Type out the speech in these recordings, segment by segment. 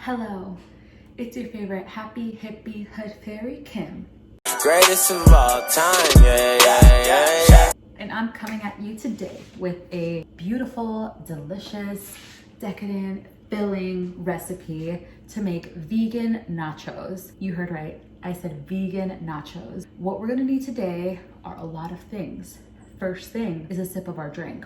Hello, it's your favorite happy hippie hood fairy, Kim. Greatest of all time, yeah. And I'm coming at you today with a beautiful, delicious, decadent, filling recipe to make vegan nachos. You heard right, I said vegan nachos. What we're gonna need today are a lot of things. First thing is a sip of our drink.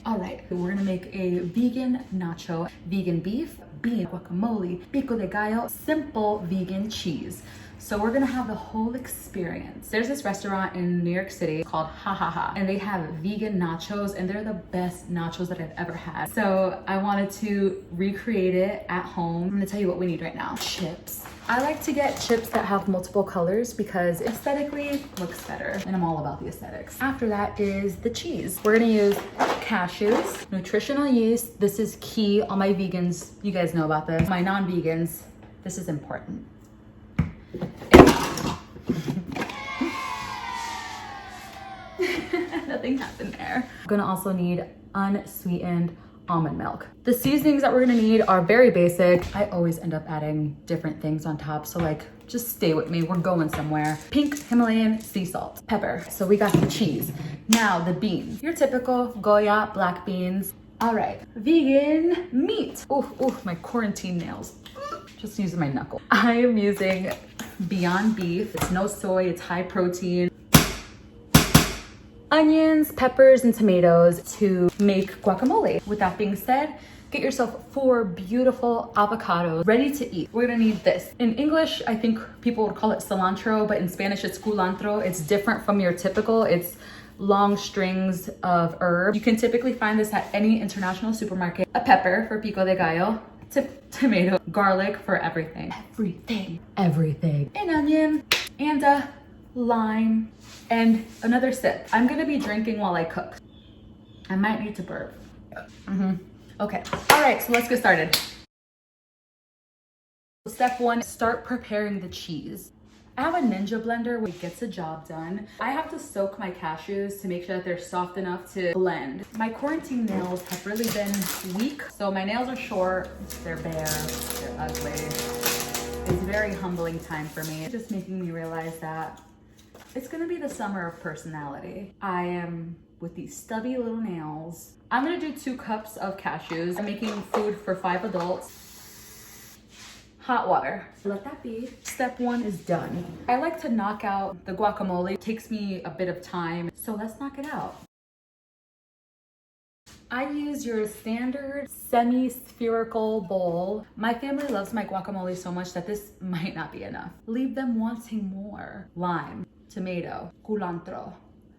All right, we're gonna make a vegan nacho, vegan beef, bean, guacamole, pico de gallo, simple vegan cheese. So we're gonna have the whole experience. There's this restaurant in New York City called Ha Ha Ha, and they have vegan nachos, and they're the best nachos that I've ever had. So I wanted to recreate it at home. I'm gonna tell you what we need right now. Chips. I like to get chips that have multiple colors because aesthetically looks better, and I'm all about the aesthetics. After that is the cheese. We're gonna use cashews, nutritional yeast. This is key. All my vegans, you guys know about this. My non-vegans, this is important. Nothing happened there. I'm gonna also need unsweetened almond milk. The seasonings that we're gonna need are very basic. I always end up adding different things on top, so like, just stay with me, we're going somewhere. Pink Himalayan sea salt, pepper. So we got the cheese. Now the beans. Your typical Goya black beans. All right, vegan meat. Oh, my quarantine nails. Just using my knuckle. I am using Beyond Beef. It's no soy, it's high protein. Onions, peppers, and tomatoes to make guacamole. With that being said, get yourself 4 beautiful avocados ready to eat. We're gonna need this. In English, I think people would call it cilantro, but in Spanish it's culantro. It's different from your typical. It's long strings of herbs. You can typically find this at any international supermarket. A pepper for pico de gallo, tomato, garlic for everything. Everything. An onion and a lime and another sip. I'm gonna be drinking while I cook. I might need to burp. Okay, all right, so let's get started. Step 1, start preparing the cheese. I have a Ninja blender which gets the job done. I have to soak my cashews to make sure that they're soft enough to blend. My quarantine nails have really been weak. So my nails are short, they're bare, they're ugly. It's a very humbling time for me. It's just making me realize that it's gonna be the summer of personality. I am with these stubby little nails. I'm gonna do 2 cups of cashews. I'm making food for 5 adults. Hot water. Let that be. Step 1 is done. I like to knock out the guacamole. It takes me a bit of time, so let's knock it out. I use your standard semi-spherical bowl. My family loves my guacamole so much that this might not be enough. Leave them wanting more. Lime, tomato, cilantro.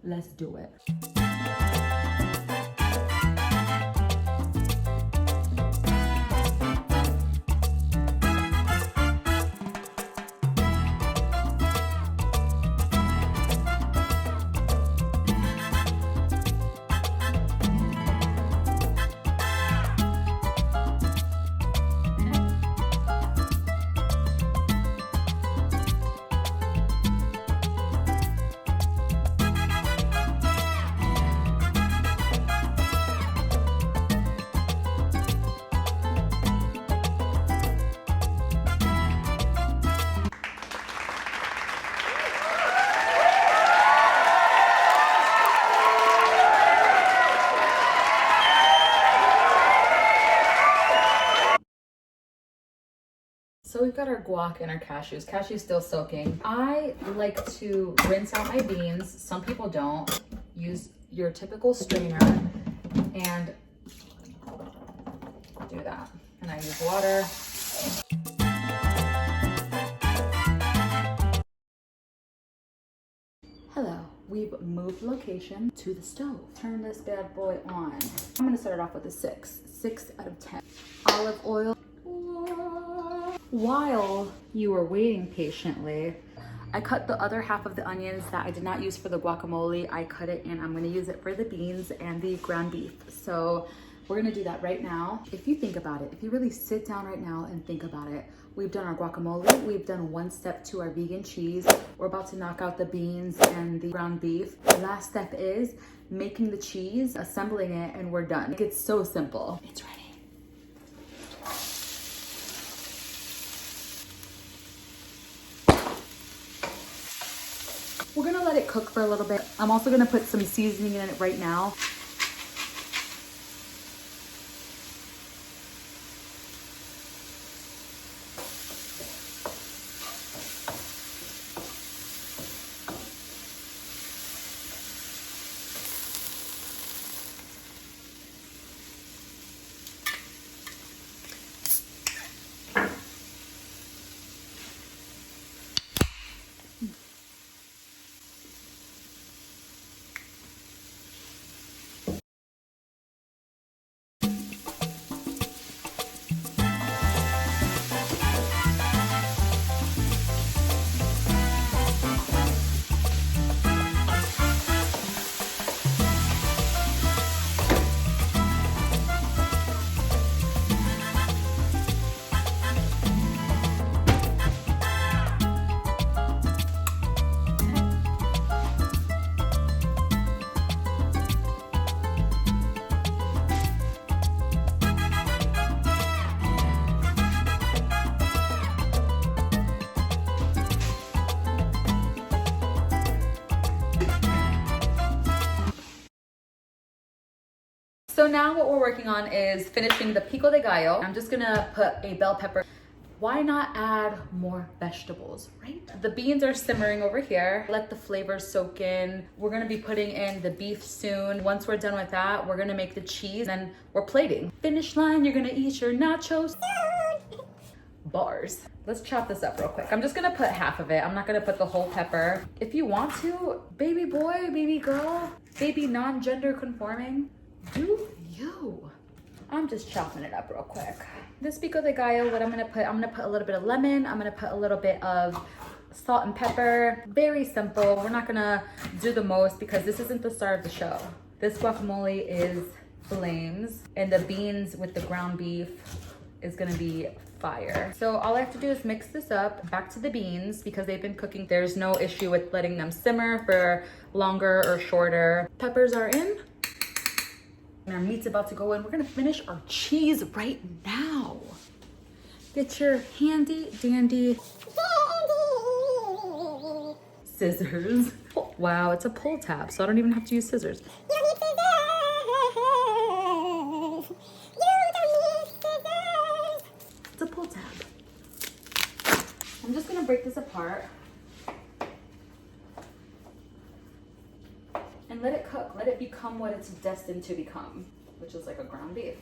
Let's do it. So we've got our guac and our cashews. Cashews still soaking. I like to rinse out my beans. Some people don't. Use your typical strainer and do that. And I use water. Hello, we've moved location to the stove. Turn this bad boy on. I'm gonna start it off with a 6 out of 10. Olive oil. While you were waiting patiently, I cut the other half of the onions that I did not use for the guacamole. I cut it and I'm gonna use it for the beans and the ground beef. So we're gonna do that right now. If you think about it, if you really sit down right now and think about it, we've done our guacamole, we've done 1 step to our vegan cheese. We're about to knock out the beans and the ground beef. The last step is making the cheese, assembling it, and we're done. It's so simple. It's ready. let it cook for a little bit. I'm also gonna put some seasoning in it right now. So now what we're working on is finishing the pico de gallo. I'm just gonna put a bell pepper. Why not add more vegetables, right? The beans are simmering over here. Let the flavors soak in. We're gonna be putting in the beef soon. Once we're done with that, we're gonna make the cheese and we're plating. Finish line, you're gonna eat your nachos. Bars. Let's chop this up real quick. I'm just gonna put half of it. I'm not gonna put the whole pepper. If you want to, baby boy, baby girl, baby non-gender conforming, do you. I'm just chopping it up real quick. This pico de gallo, what I'm gonna put a little bit of lemon. I'm gonna put a little bit of salt and pepper. Very simple. We're not gonna do the most because this isn't the star of the show. This guacamole is flames, and the beans with the ground beef is gonna be fire. So all I have to do is mix this up. Back to the beans because they've been cooking. There's no issue with letting them simmer for longer or shorter. Peppers are in. And our meat's about to go in. We're gonna finish our cheese right now. Get your handy dandy scissors. Wow, it's a pull tab, so I don't even have to use scissors. You don't need scissors. You don't need scissors. It's a pull tab. I'm just gonna break this apart. And let it cook, let it become what it's destined to become, which is like a ground beef.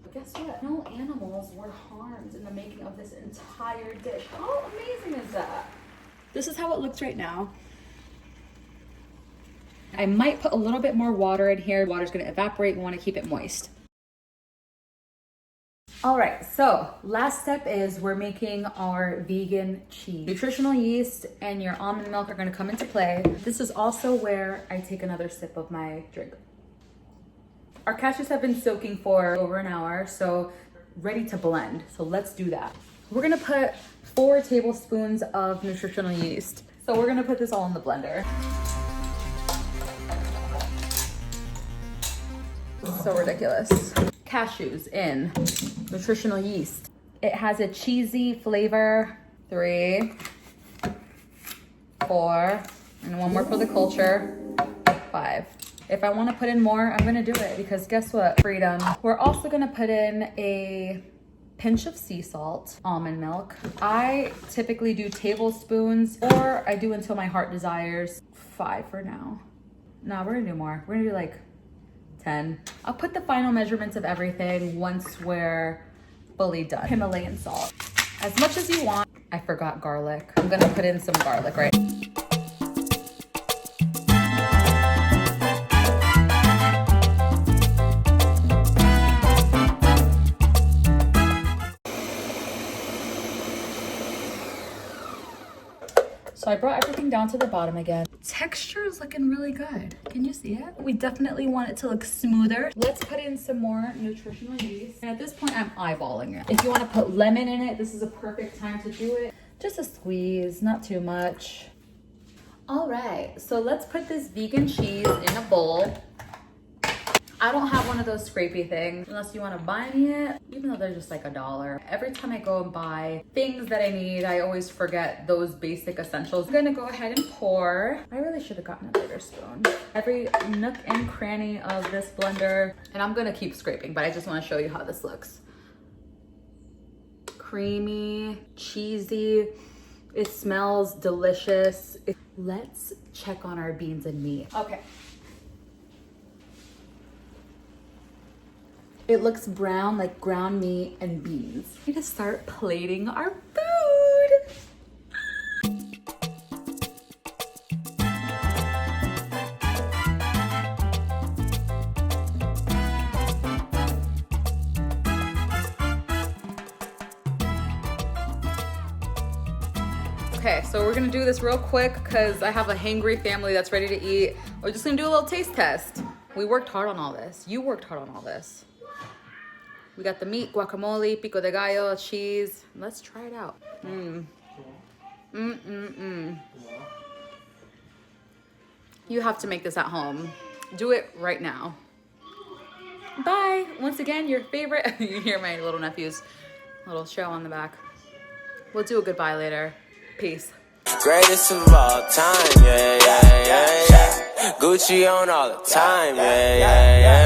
But guess what? No animals were harmed in the making of this entire dish. How amazing is that? This is how it looks right now. I might put a little bit more water in here. Water's gonna evaporate, we wanna keep it moist. All right, so last step is we're making our vegan cheese. Nutritional yeast and your almond milk are gonna come into play. This is also where I take another sip of my drink. Our cashews have been soaking for over an hour, so ready to blend. So let's do that. We're gonna put 4 tablespoons of nutritional yeast. So we're gonna put this all in the blender. This is so ridiculous. Cashews in, nutritional yeast. It has a cheesy flavor. 3, 4, and one more for the culture. 5. If I want to put in more, I'm gonna do it because guess what? Freedom. We're also gonna put in a pinch of sea salt, almond milk. I typically do tablespoons or I do until my heart desires. 5 for now. No, we're gonna do more. We're gonna do like 10. I'll put the final measurements of everything once we're fully done. Himalayan salt. As much as you want. I forgot garlic. I'm gonna put in some garlic, right? So I brought everything down to the bottom again. Texture is looking really good. Can you see it? We definitely want it to look smoother. Let's put in some more nutritional yeast. And at this point, I'm eyeballing it. If you want to put lemon in it, this is a perfect time to do it. Just a squeeze, not too much. All right, so let's put this vegan cheese in a bowl. I don't have one of those scrapey things unless you want to buy me it, even though they're just like $1. Every time I go and buy things that I need, I always forget those basic essentials. I'm gonna go ahead and pour. I really should have gotten a bigger spoon. Every nook and cranny of this blender, and I'm gonna keep scraping, but I just want to show you how this looks. Creamy, cheesy. It smells delicious. Let's check on our beans and meat. Okay. It looks brown like ground meat and beans. We need to start plating our food. Okay, so we're gonna do this real quick because I have a hangry family that's ready to eat. We're just gonna do a little taste test. We worked hard on all this. You worked hard on all this. We got the meat, guacamole, pico de gallo, cheese. Let's try it out. You have to make this at home. Do it right now. Bye. Once again, your favorite. You hear my little nephew's little show on the back. We'll do a goodbye later. Peace. Greatest of all time, yeah, yeah, yeah, yeah. Gucci on all the time, yeah, yeah, yeah.